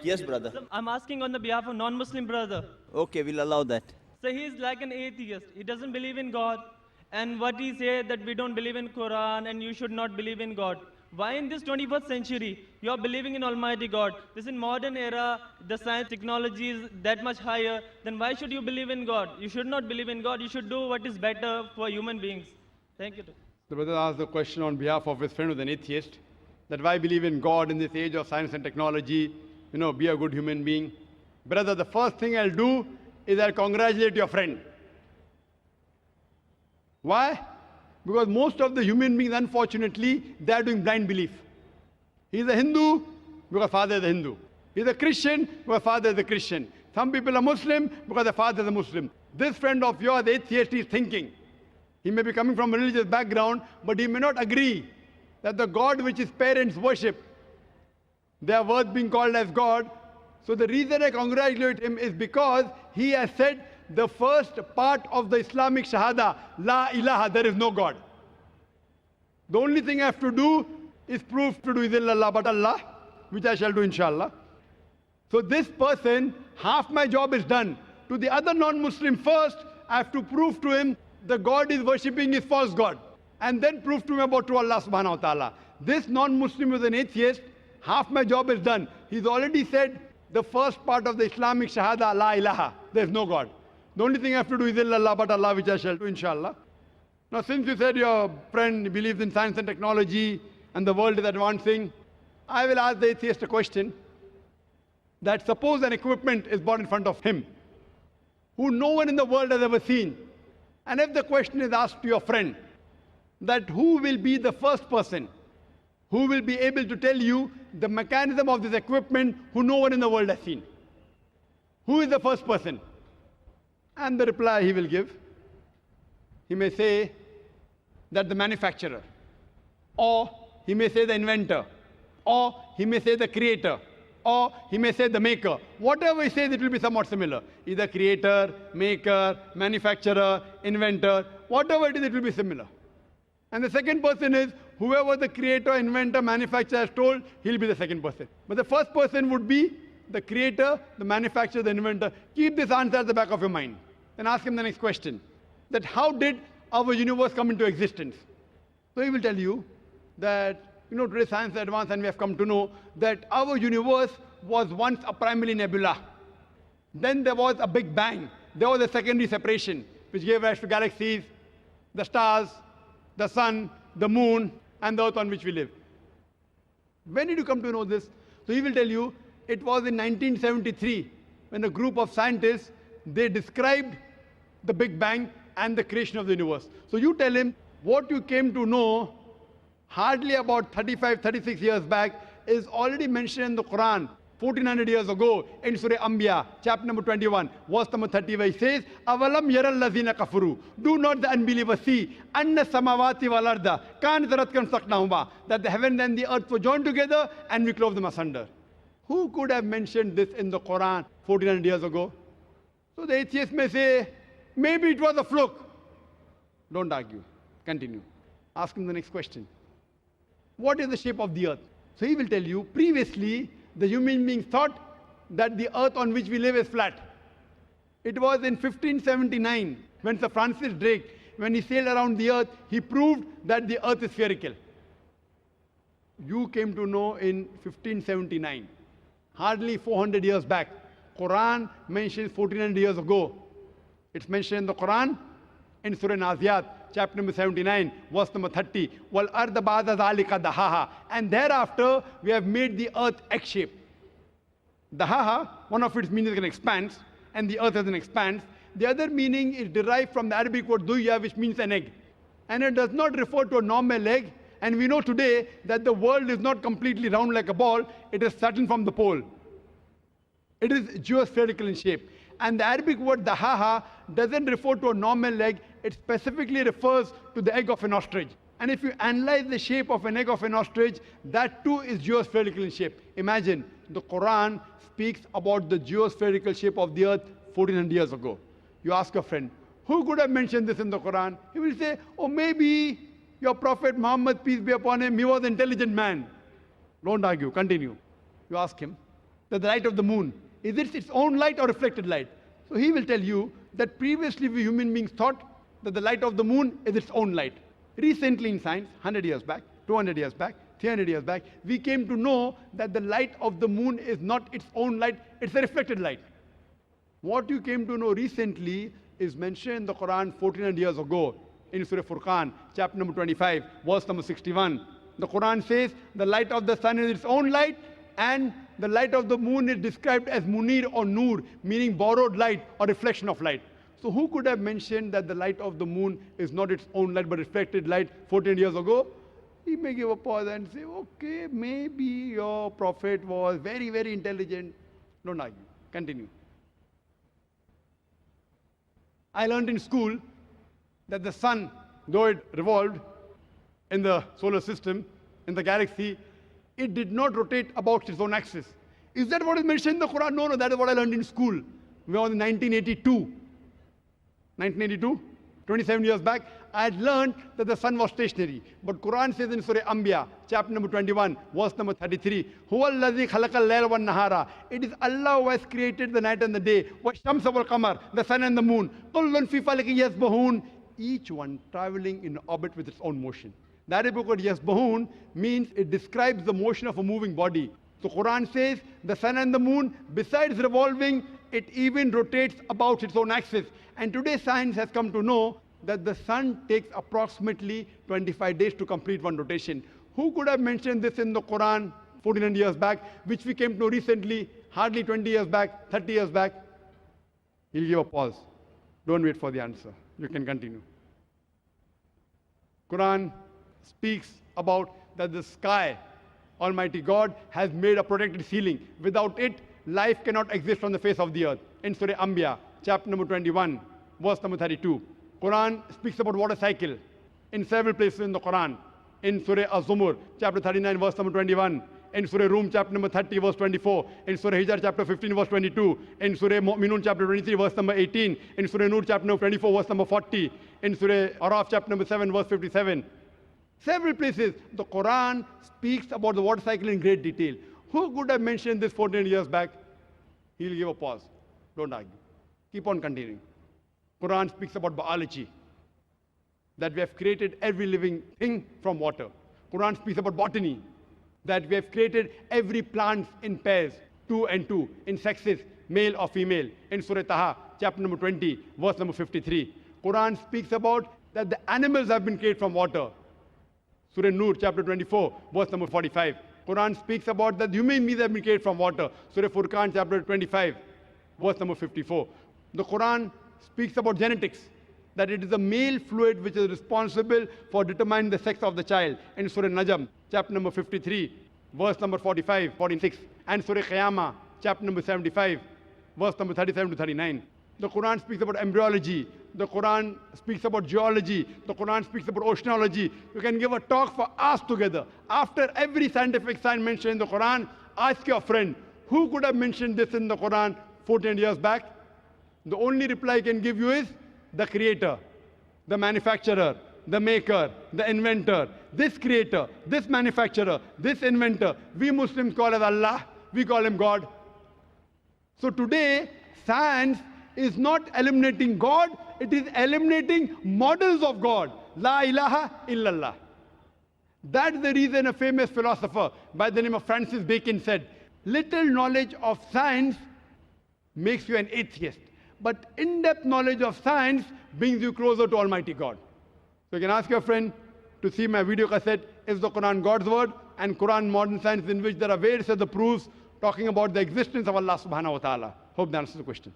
Yes, brother. So I'm asking on the behalf of non-Muslim brother. Okay, we'll allow that. So he's like an atheist. He doesn't believe in God. And what he said that we don't believe in Quran and you should not believe in God. Why in this 21st century you're believing in Almighty God? This in modern era, the science technology is that much higher. Then why should you believe in God? You should not believe in God. You should do what is better for human beings. Thank you. The brother asked the question on behalf of his friend who's an atheist, that why believe in God in this age of science and technology, be a good human being. Brother, the first thing I'll do is I'll congratulate your friend. Why? Because most of the human beings, unfortunately, they are doing blind belief. He's a Hindu because father is a Hindu. He's a Christian because father is a Christian. Some people are Muslim because the father is a Muslim. This friend of yours, the atheist, is thinking. He may be coming from a religious background, but he may not agree that the God which his parents worship, they are worth being called as God. So the reason I congratulate him is because he has said the first part of the Islamic Shahada, La ilaha, there is no God. The only thing I have to do is prove to do illallah but Allah, which I shall do inshallah. So this person, half my job is done. To the other non-Muslim first, I have to prove to him the God is worshipping is false God. And then prove to him about true Allah subhanahu wa ta'ala. This non-Muslim is an atheist, half my job is done. He's already said the first part of the Islamic Shahada, La ilaha, there is no God. The only thing I have to do is illallah but Allah, which I shall do inshallah. Now since you said your friend believes in science and technology and the world is advancing, I will ask the atheist a question, that suppose an equipment is brought in front of him, who no one in the world has ever seen. And if the question is asked to your friend, that who will be the first person who will be able to tell you the mechanism of this equipment who no one in the world has seen? Who is the first person? And the reply he will give, he may say that the manufacturer, or he may say the inventor, or he may say the creator, or he may say the maker. Whatever he says, it will be somewhat similar. Either creator, maker, manufacturer, inventor, whatever it is, it will be similar. And the second person is whoever the creator, inventor, manufacturer has told, he'll be the second person. But the first person would be the creator, the manufacturer, the inventor. Keep this answer at the back of your mind. Then ask him the next question, that how did our universe come into existence? So he will tell you that, today science is advanced and we have come to know that our universe was once a primary nebula. Then there was a big bang. There was a secondary separation, which gave rise to galaxies, the stars, the sun, the moon, and the earth on which we live. When did you come to know this? So he will tell you, it was in 1973 when a group of scientists, they described the Big Bang and the creation of the universe. So you tell him what you came to know hardly about 35, 36 years back is already mentioned in the Quran 1400 years ago in Surah Anbiya, chapter number 21, verse number 30, where he says, Avalam yaral lazina kafuru. Do not the unbelievers see anna samawati wal arda kan zaratkan saknahuma, that the heaven and the earth were joined together and we clove them asunder. Who could have mentioned this in the Quran 1400 years ago? So the atheist may say, maybe it was a fluke. Don't argue. Continue. Ask him the next question. What is the shape of the earth? So he will tell you, previously, the human beings thought that the earth on which we live is flat. It was in 1579 when Sir Francis Drake, when he sailed around the earth, he proved that the earth is spherical. You came to know in 1579, hardly 400 years back. Quran mentions 1400 years ago. It's mentioned in the Quran in Surah Naziyat, chapter number 79, verse number 30. Wal arda ba'da zalika dahaha. And thereafter, we have made the earth egg-shaped. Dahaha, one of its meanings is an expanse, and the earth is an expanse. The other meaning is derived from the Arabic word duya, which means an egg. And it does not refer to a normal egg. And we know today that the world is not completely round like a ball. It is flattened from the pole. It is geospherical in shape. And the Arabic word dahaha doesn't refer to a normal egg. It specifically refers to the egg of an ostrich. And if you analyze the shape of an egg of an ostrich, that too is geospherical in shape. Imagine, the Quran speaks about the geospherical shape of the earth 1400 years ago. You ask a friend, who could have mentioned this in the Quran? He will say, oh, maybe your Prophet Muhammad, peace be upon him, he was an intelligent man. Don't argue, continue. You ask him. that the light of the moon, is it its own light or reflected light? So he will tell you that previously we human beings thought that the light of the moon is its own light. Recently in science, 100 years back, 200 years back, 300 years back, we came to know that the light of the moon is not its own light, it's a reflected light. What you came to know recently is mentioned in the Quran 1400 years ago in Surah Furqan, chapter number 25, verse number 61. The Quran says the light of the sun is its own light, and the light of the moon is described as munir or nur, meaning borrowed light or reflection of light. So who could have mentioned that the light of the moon is not its own light but reflected light 14 years ago? He may give a pause and say, okay, maybe your prophet was very, very intelligent. Don't argue. Continue. I learned in school that the sun, though it revolved in the solar system, in the galaxy, it did not rotate about its own axis. Is that what is mentioned in the Quran? No, that is what I learned in school. We were in 1982. 1982, 27 years back, I had learned that the sun was stationary. But Quran says in Surah Anbiya, chapter number 21, verse number 33, Huwa allazi khalaqal layla wan nahara. It is Allah who has created the night and the day. Wa shamsa wal qamar, the sun and the moon. Kullun fi falakin yasbahun. Each one traveling in orbit with its own motion. That is because yasbahun means it describes the motion of a moving body. So Quran says the sun and the moon, besides revolving, it even rotates about its own axis. And today science has come to know that the sun takes approximately 25 days to complete one rotation. Who could have mentioned this in the Quran 1400 years back, which we came to know recently, hardly 20 years back, 30 years back? He'll give a pause. Don't wait for the answer. You can continue. Quran speaks about that the sky, Almighty God, has made a protected ceiling. Without it, life cannot exist on the face of the earth. In Surah Anbiya, chapter number 21, verse number 32. Quran speaks about water cycle in several places in the Quran. In Surah Az-Zumur, chapter 39, verse number 21. In Surah Rum, chapter number 30, verse 24. In Surah Hijr, chapter 15, verse 22. In Surah Mu'minun, chapter 23, verse number 18. In Surah Nur, chapter number 24, verse number 40. In Surah Araf, chapter number 7, verse 57. Several places, the Quran speaks about the water cycle in great detail. Who could have mentioned this 14 years back? He'll give a pause. Don't argue. Keep on continuing. Quran speaks about biology, that we have created every living thing from water. Quran speaks about botany, that we have created every plant in pairs, 2 and 2, in sexes, male or female. In Surah Taha, chapter number 20, verse number 53. Quran speaks about that the animals have been created from water. Surah Nur, chapter 24, verse number 45. Quran speaks about that human beings have been created from water. Surah Furqan, chapter 25, verse number 54. The Quran speaks about genetics, that it is the male fluid which is responsible for determining the sex of the child. In Surah Najm, chapter number 53, verse number 45, 46. And Surah Qiyamah, chapter number 75, verse number 37 to 39. The Quran speaks about embryology. The Quran speaks about geology. The Quran speaks about oceanology. You can give a talk for hours together. After every scientific sign mentioned in the Quran, ask your friend, who could have mentioned this in the Quran 14 years back? The only reply I can give you is the creator, the manufacturer, the maker, the inventor. This creator, this manufacturer, this inventor, we Muslims call as Allah, we call him God. So today, science is not eliminating God, it is eliminating models of God. La ilaha illallah. That's the reason a famous philosopher by the name of Francis Bacon said, little knowledge of science makes you an atheist, but in-depth knowledge of science brings you closer to Almighty God. So you can ask your friend to see my video cassette, Is the Quran God's Word? And Quran Modern Science, in which there are various other proofs talking about the existence of Allah subhanahu wa ta'ala. Hope that answers the question.